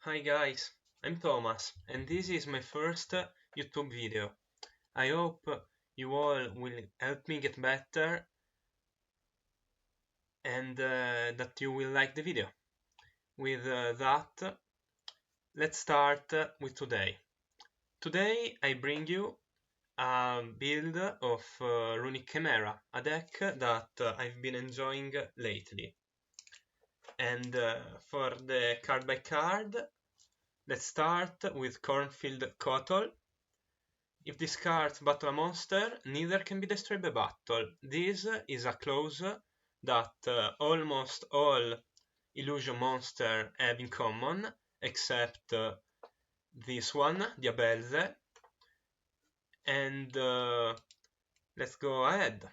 Hi guys, I'm Thomas and this is my first YouTube video. I hope you all will help me get better and that you will like the video. With that, let's start with today. Today I bring you a build of Runick-chimera, a deck that I've been enjoying lately. And for the card by card, let's start with Cornfield Cottle. If discards battle a monster, neither can be destroyed by battle. This is a clause that almost all illusion monsters have in common, except this one, Diabelze. And let's go ahead.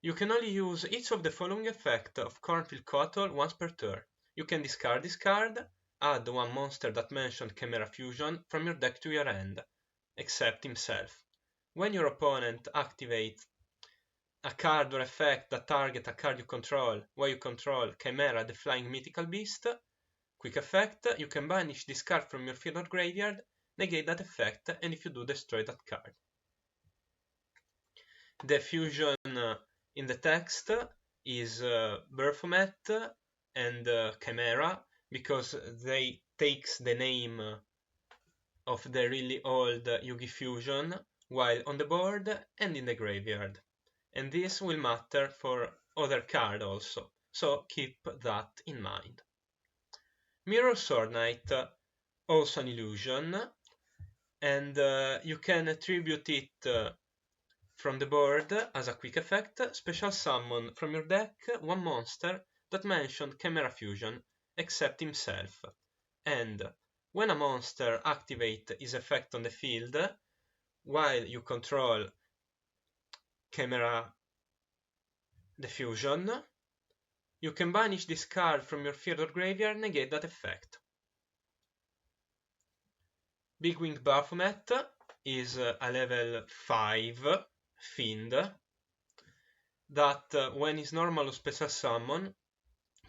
You can only use each of the following effects of Cornfield Cottle once per turn. You can discard this card, add one monster that mentioned Chimera Fusion from your deck to your hand, except himself. When your opponent activates a card or effect that target a card you control while you control Chimera the Flying Mythical Beast, quick effect, you can banish this card from your field or graveyard, negate that effect, and if you do, destroy that card. The fusion in the text is Baphomet and Chimera because they takes the name of the really old Yugi fusion while on the board and in the graveyard. And this will matter for other cards also, so keep that in mind. Mirror Sword Knight, also an illusion, and you can attribute it from the board as a quick effect, special summon from your deck one monster that mentioned Chimera Fusion, except himself. And when a monster activates his effect on the field, while you control Chimera the Fusion, you can banish this card from your field or graveyard, negate that effect. Big Winged Baphomet is a level 5 Fiend that when is normal or special summon,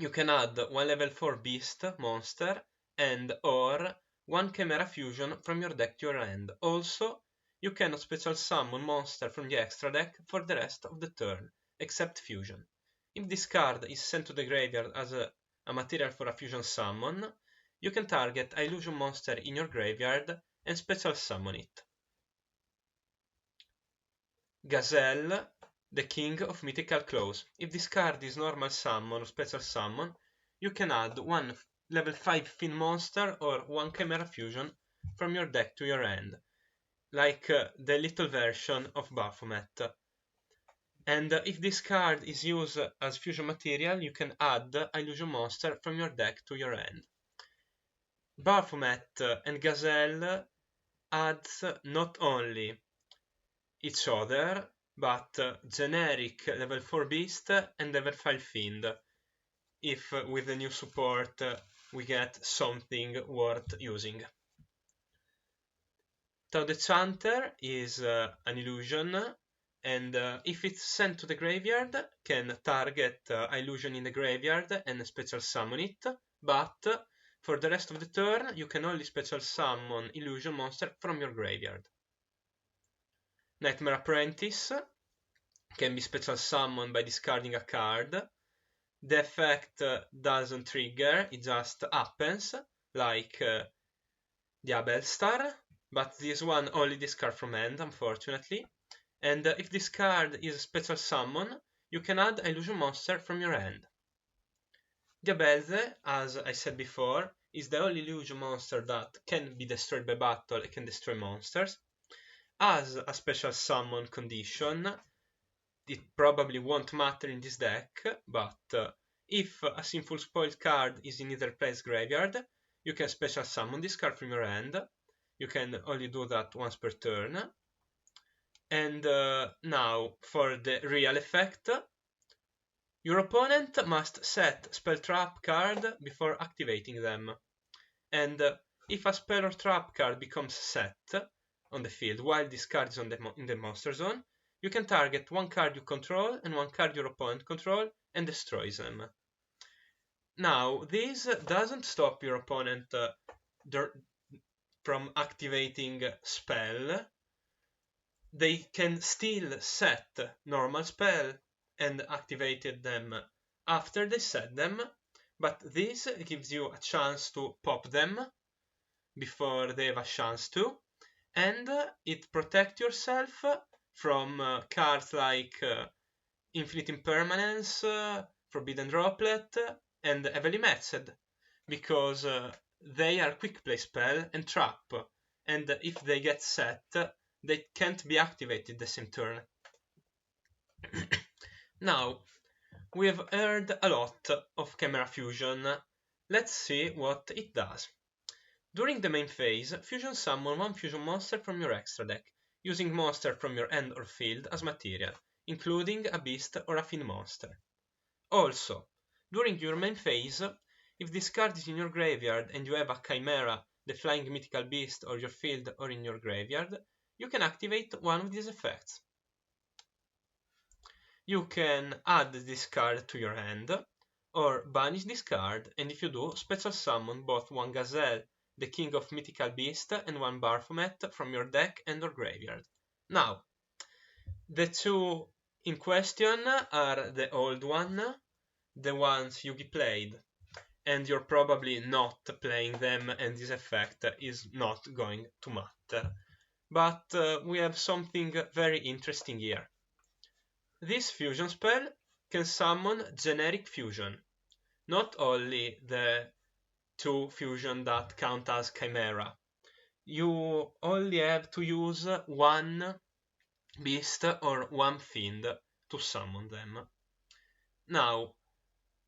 you can add one level 4 Beast monster and or one Chimera Fusion from your deck to your hand. Also, you cannot special summon monster from the extra deck for the rest of the turn, except Fusion. If this card is sent to the graveyard as a material for a fusion summon, you can target an illusion monster in your graveyard and special summon it. Gazelle, the king of mythical claws. If this card is normal summon or special summon, you can add one level 5 Fiend monster or one Chimera Fusion from your deck to your hand, like the little version of Baphomet. And if this card is used as fusion material, you can add an illusion monster from your deck to your hand. Baphomet and Gazelle adds not only each other, but generic level 4 Beast and level 5 Fiend, if with the new support we get something worth using. Tao the Chanter is an illusion, and if it's sent to the graveyard, can target an illusion in the graveyard and special summon it, but for the rest of the turn you can only special summon illusion monster from your graveyard. Nightmare Apprentice can be special summoned by discarding a card. The effect doesn't trigger, it just happens, like Diabelstar, but this one only discard from hand, unfortunately. And if this card is a special summon, you can add an illusion monster from your hand. Diabelze, as I said before, is the only illusion monster that can be destroyed by battle and can destroy monsters. As a special summon condition, it probably won't matter in this deck, but if a Sinful Spoil card is in either place graveyard, you can special summon this card from your hand. You can only do that once per turn. And now for the real effect, your opponent must set spell trap card before activating them. And if a spell or trap card becomes set on the field while this card is in the monster zone, you can target one card you control and one card your opponent control and destroys them. Now, this doesn't stop your opponent from activating spell, they can still set normal spell and activated them after they set them, but this gives you a chance to pop them before they have a chance to, and it protects yourself from cards like Infinite Impermanence, Forbidden Droplet, and Heavily Matched, because they are quick play spell and trap, and if they get set, they can't be activated the same turn. Now, we have heard a lot of Chimera Fusion. Let's see what it does. During the main phase, fusion summon one fusion monster from your extra deck, using monster from your hand or field as material, including a beast or a fiend monster. Also, during your main phase, if this card is in your graveyard and you have a Chimera, the flying mythical beast, or your field or in your graveyard, you can activate one of these effects. You can add this card to your hand, or banish this card, and if you do, special summon both one Gazelle, the king of mythical beast, and one Baphomet from your deck and or graveyard. Now, the two in question are the old one, the ones Yugi played, and you're probably not playing them, and this effect is not going to matter. But we have something very interesting here. This fusion spell can summon generic fusion, not only the two fusion that count as Chimera. You only have to use one beast or one fiend to summon them. Now,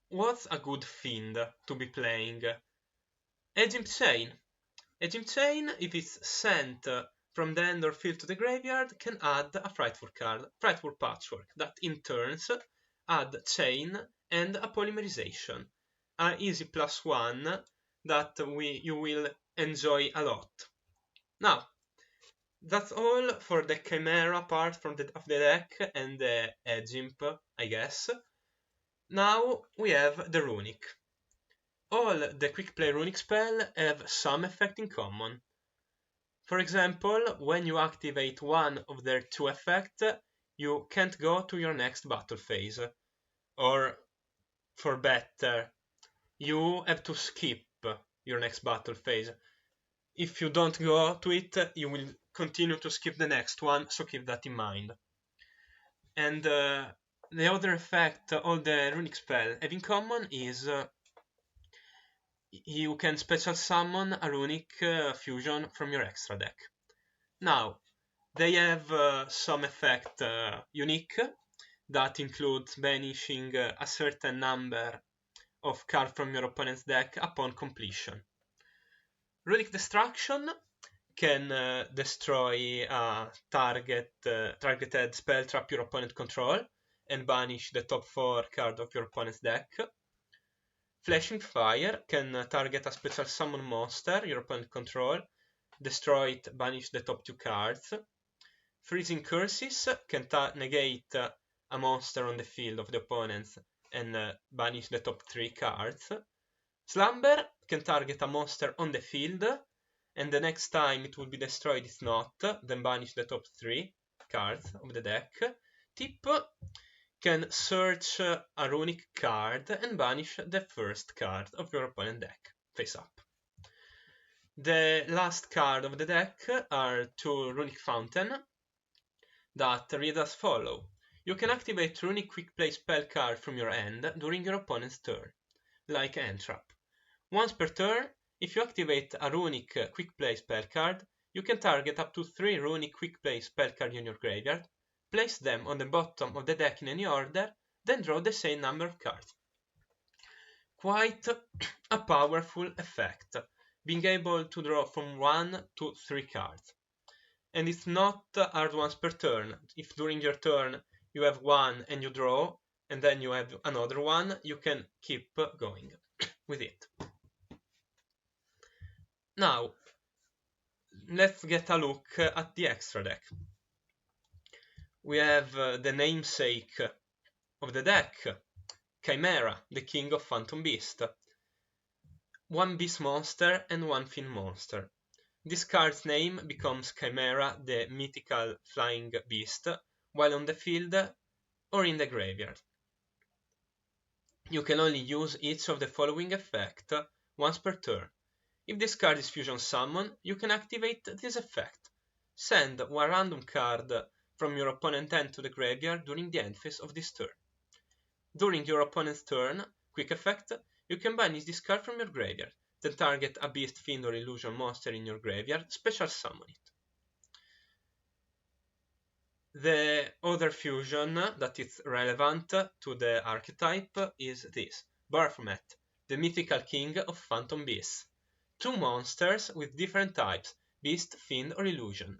what's a good fiend to be playing? Egypt Chain. Egypt Chain, if it's sent from the end or field to the graveyard, can add a Frightful card, Frightful Patchwork, that in turns add Chain and a Polymerization, an easy +1 that you will enjoy a lot. Now, that's all for the Chimera part of the deck and the Egypt, I guess. Now we have the Runick. All the quick play Runick spell have some effect in common. For example, when you activate one of their two effects, you can't go to your next battle phase. Or, for better, you have to skip your next battle phase. If you don't go to it, you will continue to skip the next one, so keep that in mind. And the other effect all the Runick spell have in common is you can special summon a Runick fusion from your extra deck. Now, they have some effect unique that includes banishing a certain number of cards from your opponent's deck upon completion. Runick Destruction can destroy a targeted spell trap your opponent control and banish the top 4 card of your opponent's deck. Flashing Fire can target a special summon monster your opponent control, destroy it, banish the top 2 cards. Freezing Curses can negate a monster on the field of the opponent and banish the top 3 cards. Slumber can target a monster on the field, and the next time it will be destroyed if not, then banish the top 3 cards of the deck. Tip can search a Runick card and banish the first card of your opponent deck, face up. The last card of the deck are 2 Runick Fountain that read as follow. You can activate Runick Quick Play spell card from your hand during your opponent's turn, like Entrap. Once per turn, if you activate a Runick Quick Play spell card, you can target up to 3 Runick Quick Play spell cards in your graveyard, place them on the bottom of the deck in any order, then draw the same number of cards. Quite a powerful effect, being able to draw from 1 to 3 cards. And it's not hard once per turn. If during your turn you have one and you draw, and then you have another one, you can keep going with it. Now, let's get a look at the extra deck. We have the namesake of the deck, Chimera, the king of Phantom Beast. one beast monster and one fiend monster. This card's name becomes Chimera, the mythical flying beast, while on the field or in the graveyard. You can only use each of the following effects once per turn. If this card is fusion summon, you can activate this effect. Send one random card from your opponent's hand to the graveyard during the end phase of this turn. During your opponent's turn, quick effect, you can banish this card from your graveyard, then target a beast, fiend or illusion monster in your graveyard, special summon it. The other fusion that is relevant to the archetype is this, Baphomet, the mythical king of phantom beasts. Two monsters with different types, beast, fiend or illusion.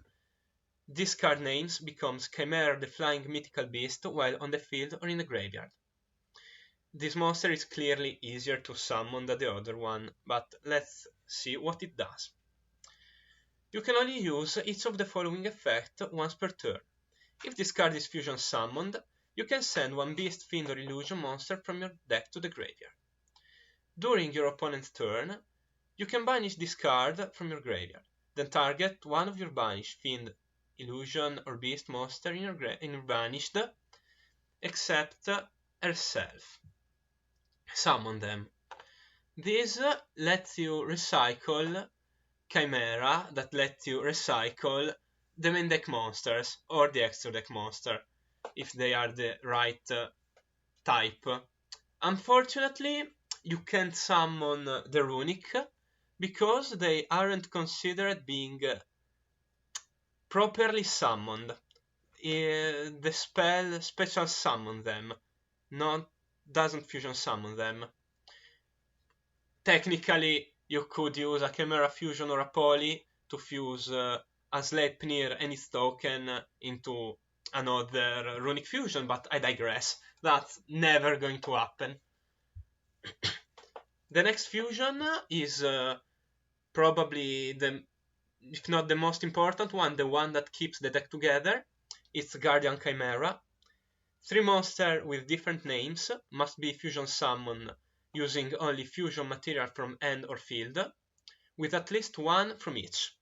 This card names becomes Chimera, the flying mythical beast, while on the field or in the graveyard. This monster is clearly easier to summon than the other one, but let's see what it does. You can only use each of the following effects once per turn. If this card is fusion summoned, you can send one beast, fiend or illusion monster from your deck to the graveyard. During your opponent's turn, you can banish this card from your graveyard, then target one of your banished fiend, illusion or beast monster in your banished, except herself. Summon them. This lets you recycle Chimera, that lets you recycle the main deck monsters or the extra deck monster if they are the right type. Unfortunately, you can't summon the Runick because they aren't considered being properly summoned. The spell special summon them, doesn't fusion summon them. Technically, you could use a Chimera Fusion or a Poly to fuse a Sleipnir and its token into another Runick Fusion, but I digress. That's never going to happen. The next fusion is probably if not the most important one, the one that keeps the deck together. It's Guardian Chimera. 3 monsters with different names must be fusion summoned using only fusion material from hand or field, with at least one from each.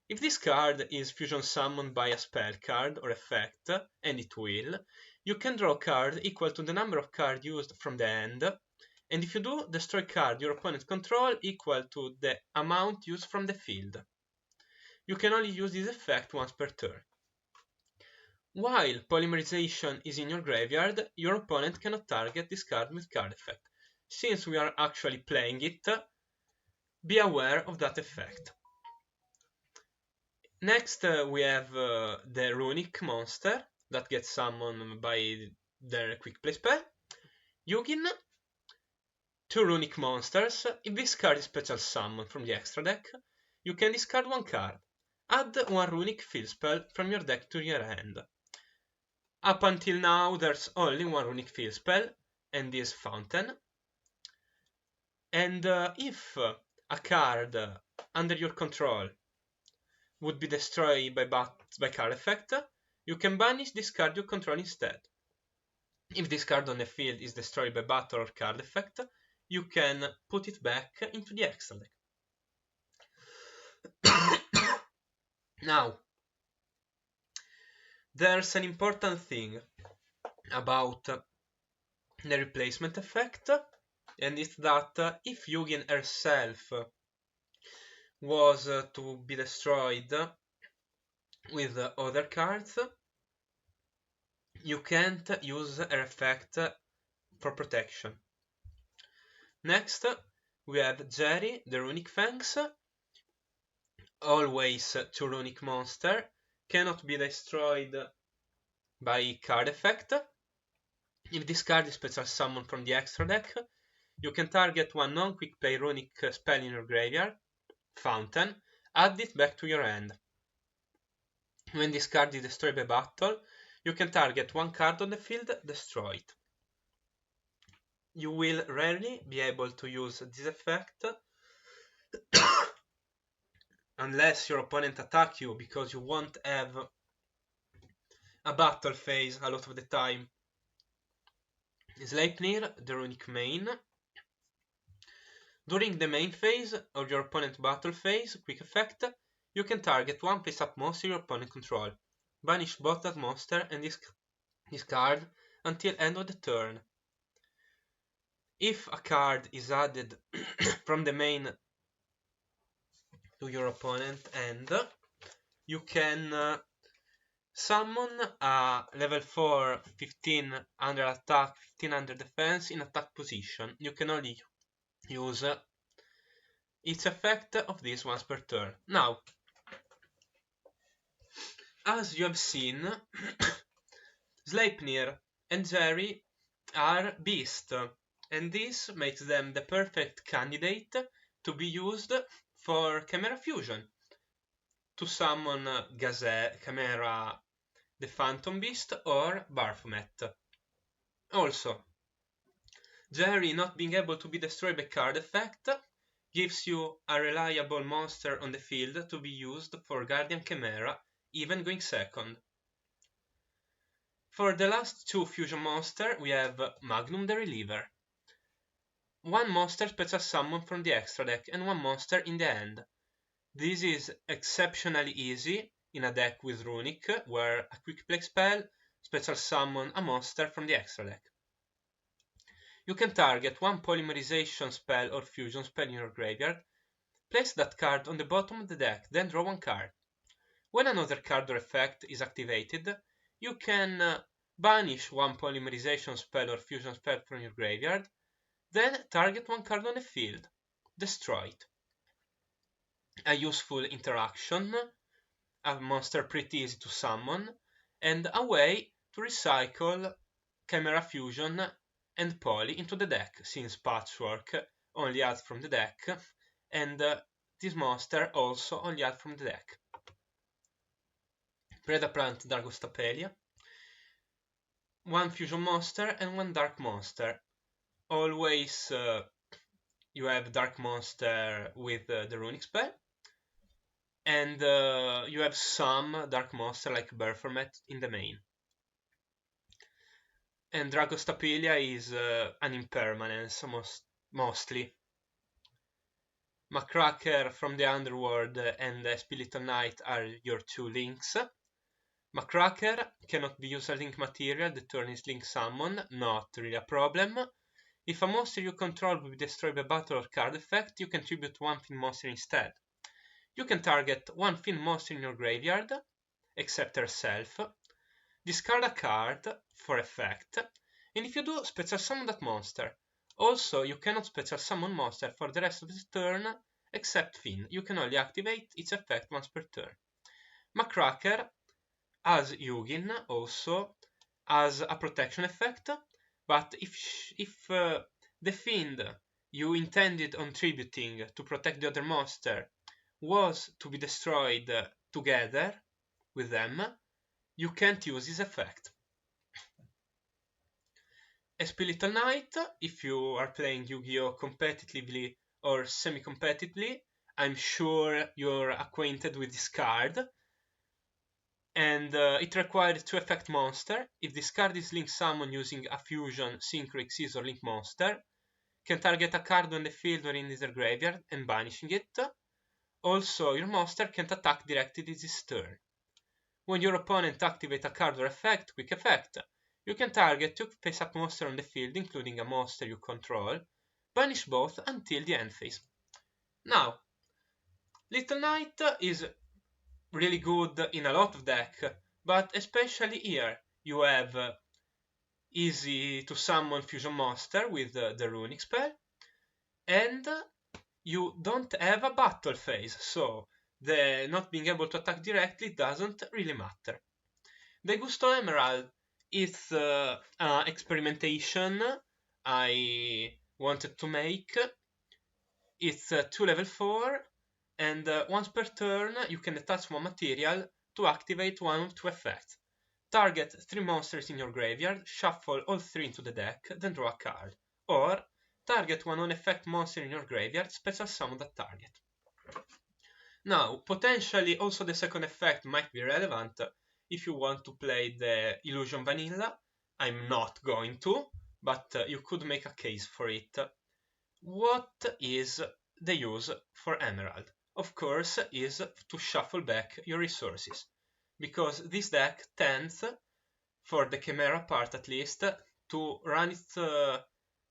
If this card is fusion summoned by a spell card or effect, and it will, you can draw a card equal to the number of cards used from the hand, and if you do, destroy card your opponent control equal to the amount used from the field. You can only use this effect once per turn. While polymerization is in your graveyard, your opponent cannot target this card with card effect. Since we are actually playing it, be aware of that effect. Next, we have the Runick monster that gets summoned by their quick play spell. Yugin. 2 Runick monsters. If this card is special summoned from the extra deck, you can discard one card. Add one Runick field spell from your deck to your hand. Up until now, there's only one Runick field spell, and this Fountain. And if a card under your control would be destroyed by card effect, you can banish this card you control instead. If this card on the field is destroyed by battle or card effect, you can put it back into the extra deck. Now, there's an important thing about the replacement effect, and it's that if Yugin herself was to be destroyed with other cards, you can't use her effect for protection. Next, we have Jerry, the Runick Fangs. Always 2 Runick monster, cannot be destroyed by card effect. If this card is special summoned from the extra deck, you can target one non-quick play Runick spell in your graveyard, Fountain, add it back to your hand. When this card is destroyed by battle, you can target one card on the field, destroy it. You will rarely be able to use this effect unless your opponent attacks you, because you won't have a battle phase a lot of the time. Sleipnir, the Runick main. During the main phase of your opponent's battle phase, quick effect, you can target one face-up monster your opponent control, banish both that monster and discard until end of the turn. If a card is added from the main to your opponent end, you can summon a level 4 15 under attack, 15 under defense in attack position. You can only use its effect of this once per turn. Now, as you have seen, Sleipnir and Jerry are beasts, and this makes them the perfect candidate to be used for Chimera Fusion, to summon Chimera, the Phantom Beast, or Baphomet. Also, Jerry not being able to be destroyed by card effect gives you a reliable monster on the field to be used for Guardian Chimera, even going second. For the last two fusion monsters, we have Magnum the Reliever. One monster special summon from the extra deck and one monster in the end. This is exceptionally easy in a deck with Runick, where a quick play spell special summon a monster from the extra deck. You can target one polymerization spell or fusion spell in your graveyard, place that card on the bottom of the deck, then draw one card. When another card or effect is activated, you can banish one polymerization spell or fusion spell from your graveyard, then target one card on the field, destroy it. A useful interaction, a monster pretty easy to summon, and a way to recycle Chimera Fusion and Poly into the deck, since Patchwork only adds from the deck, and this monster also only adds from the deck. Predaplant Dragostapelia, one fusion monster and one dark monster. Always you have dark monster with the Runick spell, and you have some dark monster like Baphomet in the main. And Dragostapelia is an impermanence mostly. Macracker from the Underworld and Spiritual Knight are your two links. Macracker cannot be used as link material, the turn is link summon, not really a problem. If a monster you control will be destroyed by battle or card effect, you can tribute one fiend monster instead. You can target one fiend monster in your graveyard, except herself, discard a card for effect, and if you do, special summon that monster. Also, you cannot special summon monster for the rest of the turn, except fiend. You can only activate its effect once per turn. Macracker, as Yugin, also has a protection effect, but if the fiend you intended on tributing to protect the other monster was to be destroyed together with them, you can't use this effect. A Spiritual Knight, if you are playing Yu-Gi-Oh! Competitively or semi-competitively, I'm sure you're acquainted with this card. And it requires 2 effect monster. If this card is link summon using a fusion, synchro, exist, or link monster, can target a card on the field or in their graveyard and banishing it. Also, your monster can't attack directly this turn. When your opponent activates a card or effect, quick effect, you can target 2 face-up monsters on the field, including a monster you control, banish both until the end phase. Now, Little Knight is really good in a lot of decks, but especially here you have easy to summon fusion monster with the Runick spell, and you don't have a battle phase, so the not being able to attack directly doesn't really matter. The Gusto Emerald is an experimentation I wanted to make. It's 2 level 4, and once per turn you can attach one material to activate one of 2 effects. Target 3 monsters in your graveyard, shuffle all 3 into the deck, then draw a card. Or target one non-effect monster in your graveyard, special summon that target. Now, potentially also the second effect might be relevant if you want to play the Illusion Vanilla. I'm not going to, but you could make a case for it. What is the use for Emerald? Of course, is to shuffle back your resources, because this deck tends, for the Chimera part at least, to run its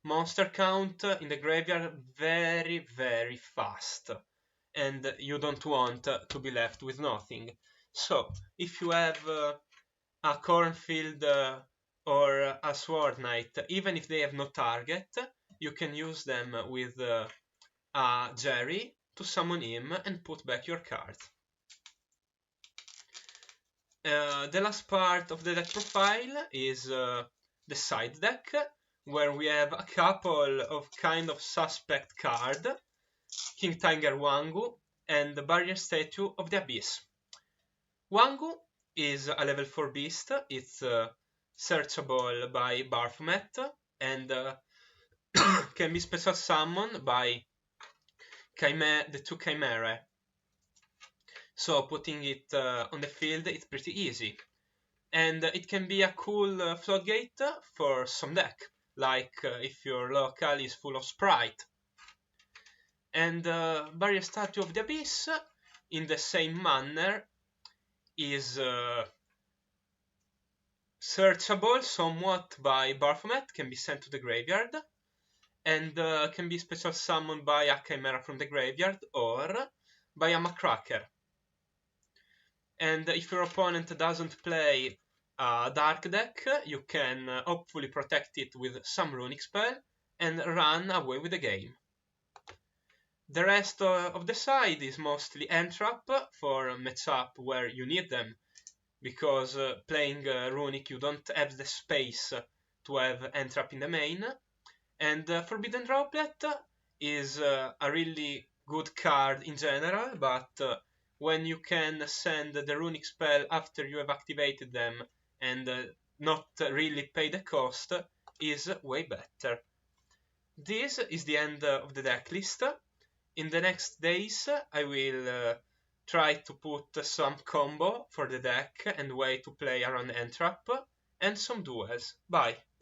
monster count in the graveyard very, very fast, and you don't want to be left with nothing. So, if you have a cornfield or a sword knight, even if they have no target, you can use them with a Jerry to summon him and put back your cards. The last part of the deck profile is the side deck, where we have a couple of kind of suspect cards, King Tiger Wangu and the Barrier Statue of the Abyss. Wangu is a level 4 beast, it's searchable by Baphomet and can be special summoned by the two Chimera. So putting it on the field is pretty easy. And it can be a cool floodgate for some deck, like if your local is full of Sprite. And Barrier Statue of the Abyss, in the same manner, is searchable somewhat by Baphomet, can be sent to the graveyard, and can be special summoned by a Chimera from the graveyard or by a Macracker. And if your opponent doesn't play a dark deck, you can hopefully protect it with some runic spell and run away with the game. The rest of the side is mostly entrap for matchup where you need them, because playing runic you don't have the space to have entrap in the main. And Forbidden Droplet is a really good card in general, but when you can send the runic spell after you have activated them and not really pay the cost is way better. This is the end of the deck list. In the next days I will try to put some combo for the deck and way to play around Entrap and some duels. Bye!